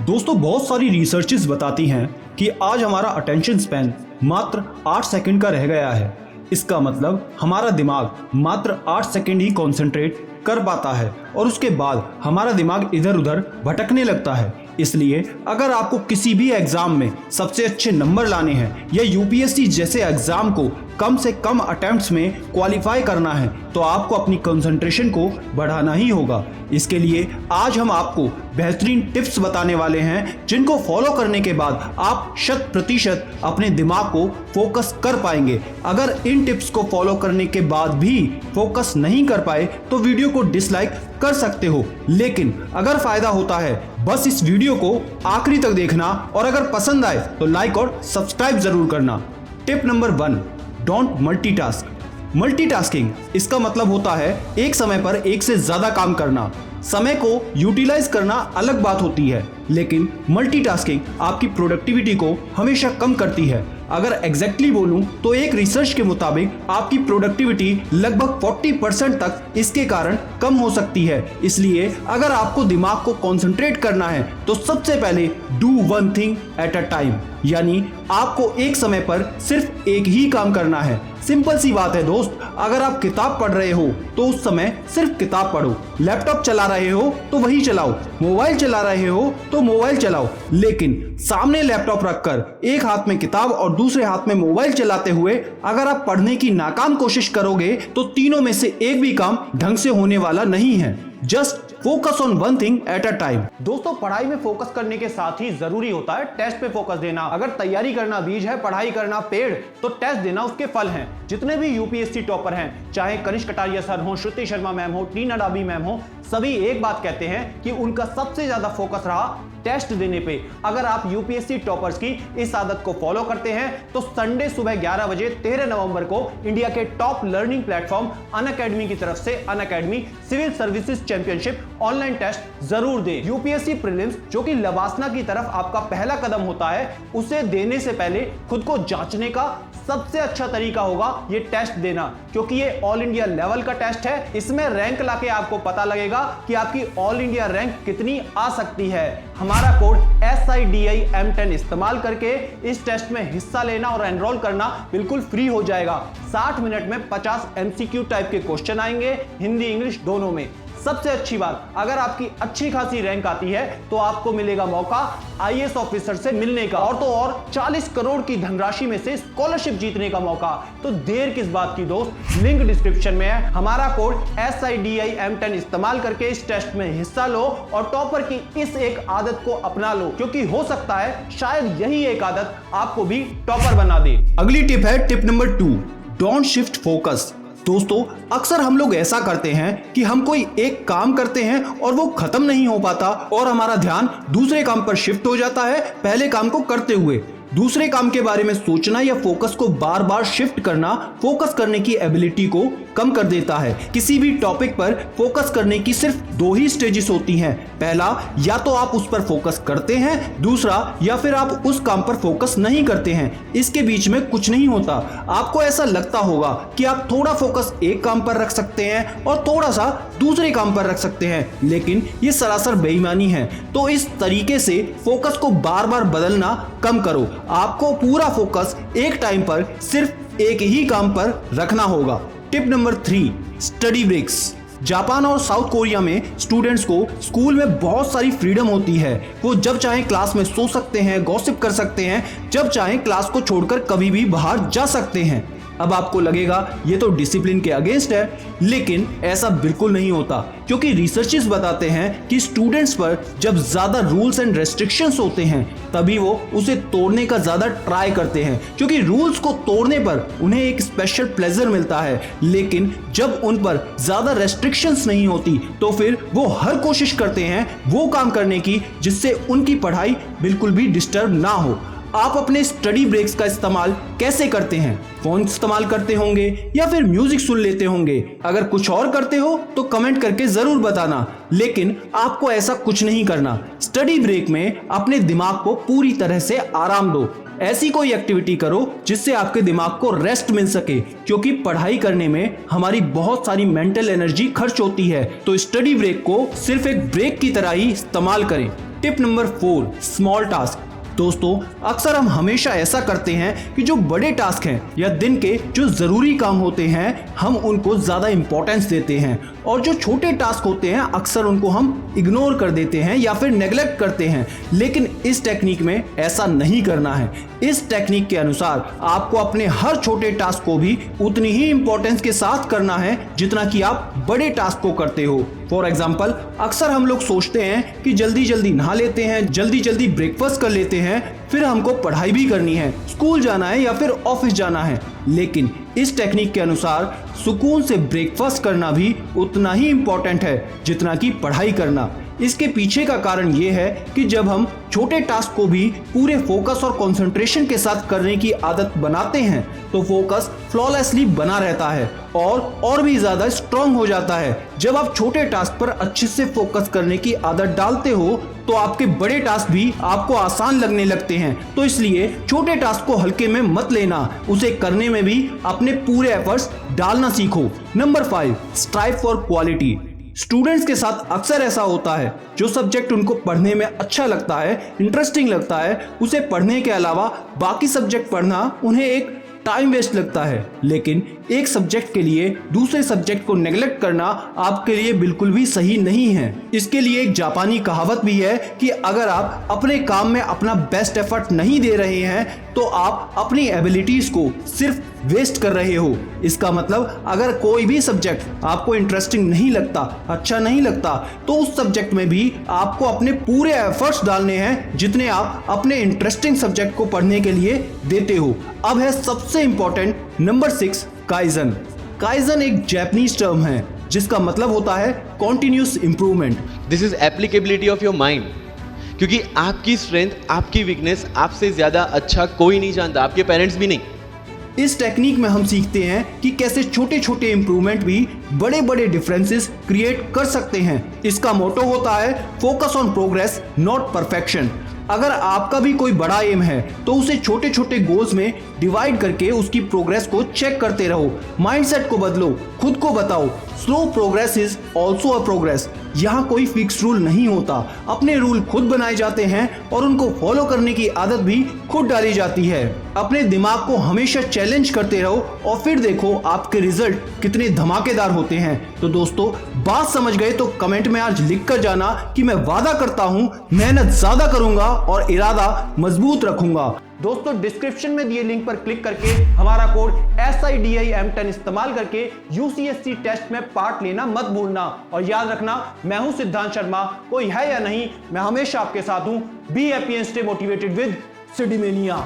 दोस्तों, बहुत सारी रिसर्चेस बताती हैं कि आज हमारा अटेंशन स्पैन मात्र 8 सेकंड का रह गया है। इसका मतलब हमारा दिमाग मात्र 8 सेकंड ही कंसंट्रेट कर पाता है और उसके बाद हमारा दिमाग इधर उधर भटकने लगता है। इसलिए अगर आपको किसी भी एग्जाम में सबसे अच्छे नंबर लाने हैं या यूपीएससी जैसे एग्जाम को कम से कम अटेम्प्ट्स में क्वालिफाई करना है तो आपको अपनी कंसंट्रेशन को बढ़ाना ही होगा। इसके लिए आज हम आपको बेहतरीन टिप्स बताने वाले हैं जिनको फॉलो करने के बाद आप 100% अपने दिमाग को फोकस कर पाएंगे। अगर इन टिप्स को फॉलो करने के बाद भी फोकस नहीं कर पाए तो वीडियो को डिसलाइक कर सकते हो, लेकिन अगर फायदा होता है बस इस वीडियो को आखिरी तक देखना और अगर पसंद आए तो लाइक और सब्सक्राइब जरूर करना। Tip number 1, don't multitask. Multitasking इसका मतलब होता है एक समय पर एक से ज्यादा काम करना। समय को यूटिलाइज करना अलग बात होती है, लेकिन मल्टीटास्किंग आपकी प्रोडक्टिविटी को हमेशा कम करती है। अगर एग्जैक्टली बोलूं तो एक रिसर्च के मुताबिक आपकी प्रोडक्टिविटी लगभग 40% तक इसके कारण कम हो सकती है। इसलिए अगर आपको दिमाग को कंसंट्रेट करना है तो सबसे पहले do one thing at a time, यानी आपको एक समय पर सिर्फ एक ही काम करना है। सिंपल सी बात है दोस्त, अगर आप किताब पढ़ रहे हो तो उस समय सिर्फ किताब पढ़ो, लैपटॉप चला रहे हो तो वही चलाओ, मोबाइल चला रहे हो तो मोबाइल चलाओ, लेकिन सामने लैपटॉप रखकर एक हाथ में किताब और दूसरे हाथ में मोबाइल चलाते हुए अगर आप पढ़ने की नाकाम कोशिश करोगे तो तीनों में से एक भी काम ढंग से होने वाला नहीं है। Just focus on one thing at a time. दोस्तों, पढ़ाई में फोकस करने के साथ ही जरूरी होता है टेस्ट पे फोकस देना। अगर तैयारी करना बीज है, पढ़ाई करना पेड़, तो टेस्ट देना उसके फल हैं। जितने भी यूपीएससी टॉपर हैं, चाहे कनिष्क कटारिया सर हो, श्रुति शर्मा मैम हो, टीना डाबी मैम हो, सभी एक बात कहते हैं कि उनका सबसे ज्यादा फोकस रहा टेस्ट देने पे। अगर आप यूपीएससी टॉपर्स की इस आदत को फॉलो करते हैं तो संडे सुबह 11 बजे 13 नवंबर को इंडिया के टॉप लर्निंग प्लेटफॉर्म अनअकैडमी की तरफ से Unacademy civil services championship online test जरूर दें। यूपीएससी प्रीलिम्स जो कि लवासना की तरफ आपका पहला कदम होता है, उसे देने से पहले खुद को जांचने का सबसे अच्छा तरीका होगा ये टेस्ट देना, क्योंकि ये ऑल इंडिया लेवल का टेस्ट है। इसमें रैंक लाके आपको पता लगेगा कि आपकी ऑल इंडिया रैंक कितनी आ सकती है। हमारा कोड SIDIM10 इस्तेमाल करके इस टेस्ट में हिस्सा लेना और एनरोल करना बिल्कुल फ्री हो जाएगा। 60 मिनट में 50 MCQ टाइप के क्वेश्चन आएंगे, हिंदी इंग्लिश दोनों में। सबसे अच्छी बात, अगर आपकी अच्छी खासी रैंक आती है तो आपको मिलेगा मौका IAS ऑफिसर से मिलने का, और तो और 40 करोड़ की धनराशि में से स्कॉलरशिप जीतने का मौका। तो देर किस बात की दोस्त, लिंक डिस्क्रिप्शन में है। हमारा कोड SIDIM10 इस्तेमाल करके इस टेस्ट में हिस्सा लो और टॉपर की इस एक आदत को अपना लो, क्योंकि हो सकता है शायद यही एक आदत आपको भी टॉपर बना दे। अगली टिप है tip number 2, don't shift focus. दोस्तों, अक्सर हम लोग ऐसा करते हैं कि हम कोई एक काम करते हैं और वो खत्म नहीं हो पाता और हमारा ध्यान दूसरे काम पर शिफ्ट हो जाता है पहले काम को करते हुए। दूसरे काम के बारे में सोचना या फोकस को बार बार शिफ्ट करना फोकस करने की एबिलिटी को कम कर देता है। किसी भी टॉपिक पर फोकस करने की सिर्फ 2 ही स्टेजेस होती हैं। पहला, या तो आप उस पर फोकस करते हैं, दूसरा या फिर आप उस काम पर फोकस नहीं करते हैं। इसके बीच में कुछ नहीं होता। आपको ऐसा लगता होगा कि आप थोड़ा फोकस एक काम पर रख सकते हैं और थोड़ा सा दूसरे काम पर रख सकते हैं, लेकिन ये सरासर बेईमानी है। तो इस तरीके से फोकस को बार बार बदलना कम करो। आपको पूरा फोकस एक टाइम पर सिर्फ एक ही काम पर रखना होगा। Tip number 3, study breaks. Japan और साउथ कोरिया में स्टूडेंट्स को स्कूल में बहुत सारी फ्रीडम होती है। वो जब चाहें क्लास में सो सकते हैं, गॉसिप कर सकते हैं, जब चाहें क्लास को छोड़कर कभी भी बाहर जा सकते हैं। अब आपको लगेगा ये तो डिसिप्लिन के अगेंस्ट है, लेकिन ऐसा बिल्कुल नहीं होता, क्योंकि रिसर्चेस बताते हैं कि स्टूडेंट्स पर जब ज्यादा रूल्स एंड रेस्ट्रिक्शंस होते हैं तभी वो उसे तोड़ने का ज्यादा ट्राई करते हैं, क्योंकि रूल्स को तोड़ने पर उन्हें एक स्पेशल प्लेजर मिलता है। लेकिन जब उन पर ज्यादा रेस्ट्रिक्शंस नहीं होती तो फिर वो हर कोशिश करते हैं वो काम करने की जिससे उनकी पढ़ाई बिल्कुल भी डिस्टर्ब ना हो। आप अपने स्टडी ब्रेक्स का इस्तेमाल कैसे करते हैं? फोन इस्तेमाल करते होंगे या फिर म्यूजिक सुन लेते होंगे? अगर कुछ और करते हो तो कमेंट करके जरूर बताना, लेकिन आपको ऐसा कुछ नहीं करना। स्टडी ब्रेक में अपने दिमाग को पूरी तरह से आराम दो। ऐसी कोई एक्टिविटी करो जिससे आपके दिमाग को रेस्ट मिल सके, क्योंकि पढ़ाई करने में हमारी बहुत सारी मेंटल एनर्जी खर्च होती है। तो स्टडी ब्रेक को सिर्फ एक ब्रेक की तरह ही इस्तेमाल करें। Tip number 4, small task. दोस्तों, अक्सर हम हमेशा ऐसा करते हैं कि जो बड़े टास्क हैं या दिन के जो ज़रूरी काम होते हैं हम उनको ज़्यादा इंपॉर्टेंस देते हैं, और जो छोटे टास्क होते हैं अक्सर उनको हम इग्नोर कर देते हैं या फिर नेग्लेक्ट करते हैं। लेकिन इस टेक्निक में ऐसा नहीं करना है। इस टेक्निक के अनुसार आपको अपने हर छोटे टास्क को भी उतनी ही इंपॉर्टेंस के साथ करना है जितना कि आप बड़े टास्क को करते हो। फॉर एग्जाम्पल, अक्सर हम लोग सोचते हैं कि जल्दी जल्दी नहा लेते हैं, जल्दी जल्दी ब्रेकफास्ट कर लेते हैं, फिर हमको पढ़ाई भी करनी है, स्कूल जाना है या फिर ऑफिस जाना है। लेकिन इस टेक्निक के अनुसार सुकून से ब्रेकफास्ट करना भी उतना ही इंपॉर्टेंट है जितना कि पढ़ाई करना। इसके पीछे का कारण ये है कि जब हम छोटे टास्क को भी पूरे फोकस और कंसंट्रेशन के साथ करने की आदत बनाते हैं तो फोकस फ्लॉलेसली बना रहता है और भी ज्यादा स्ट्रांग हो जाता है। जब आप छोटे टास्क पर अच्छे से फोकस करने की आदत डालते हो तो आपके बड़े टास्क भी आपको आसान लगने लगते हैं। तो इसलिए छोटे टास्क को हल्के में मत लेना, उसे करने में भी अपने पूरे एफर्ट्स डालना सीखो। Number 5, strive for quality. Students के साथ अक्सर ऐसा होता है, जो सब्जेक्ट उनको पढ़ने में अच्छा लगता है, इंटरेस्टिंग लगता है, उसे पढ़ने के अलावा बाकी सब्जेक्ट पढ़ना उन्हें एक टाइम वेस्ट लगता है। लेकिन एक सब्जेक्ट के लिए दूसरे सब्जेक्ट को नेग्लेक्ट करना आपके लिए बिल्कुल भी सही नहीं है। इसके लिए एक जापानी कहावत भी है कि अगर आप अपने काम में अपना बेस्ट एफर्ट नहीं दे रहे हैं तो आप अपनी एबिलिटीज को सिर्फ वेस्ट कर रहे हो। इसका मतलब अगर कोई भी सब्जेक्ट आपको इंटरेस्टिंग नहीं लगता, अच्छा नहीं लगता, तो उस सब्जेक्ट में भी आपको अपने पूरे एफर्ट्स डालने हैं जितने आप अपने इंटरेस्टिंग सब्जेक्ट को पढ़ने के लिए देते हो। अब है सबसे इंपॉर्टेंट नंबर 6, काइजन। काइजन एक जापानीज टर्म है जिसका मतलब होता है continuous improvement. This is applicability of your mind, क्योंकि आपकी स्ट्रेंथ, आपकी वीकनेस आपसे ज्यादा अच्छा कोई नहीं जानता, आपके पेरेंट्स भी नहीं। इस टेक्निक में हम सीखते हैं कि कैसे छोटे छोटे इंप्रूवमेंट भी बड़े बड़े डिफरेंसेस क्रिएट कर सकते हैं। इसका मोटो होता है focus on progress not perfection. अगर आपका भी कोई बड़ा एम है तो उसे छोटे छोटे गोल्स में डिवाइड करके उसकी प्रोग्रेस को चेक करते रहो। माइंडसेट को बदलो, खुद को बताओ slow progress is also a progress. यहाँ कोई फिक्स रूल नहीं होता, अपने रूल खुद बनाए जाते हैं और उनको फॉलो करने की आदत भी खुद डाली जाती है। अपने दिमाग को हमेशा चैलेंज करते रहो और फिर देखो आपके रिजल्ट कितने धमाकेदार होते हैं। तो दोस्तों, बात समझ गए तो कमेंट में आज लिख कर जाना कि मैं वादा करता हूँ मेहनत ज्यादा करूंगा और इरादा मजबूत रखूंगा। दोस्तों, डिस्क्रिप्शन में दिए लिंक पर क्लिक करके हमारा कोड SIDIM10 इस्तेमाल करके UCSC टेस्ट में पार्ट लेना मत भूलना। और याद रखना, मैं हूं सिद्धांत शर्मा, कोई है या नहीं, मैं हमेशा आपके साथ हूं। Be happy and stay motivated with सिडीमेनिया।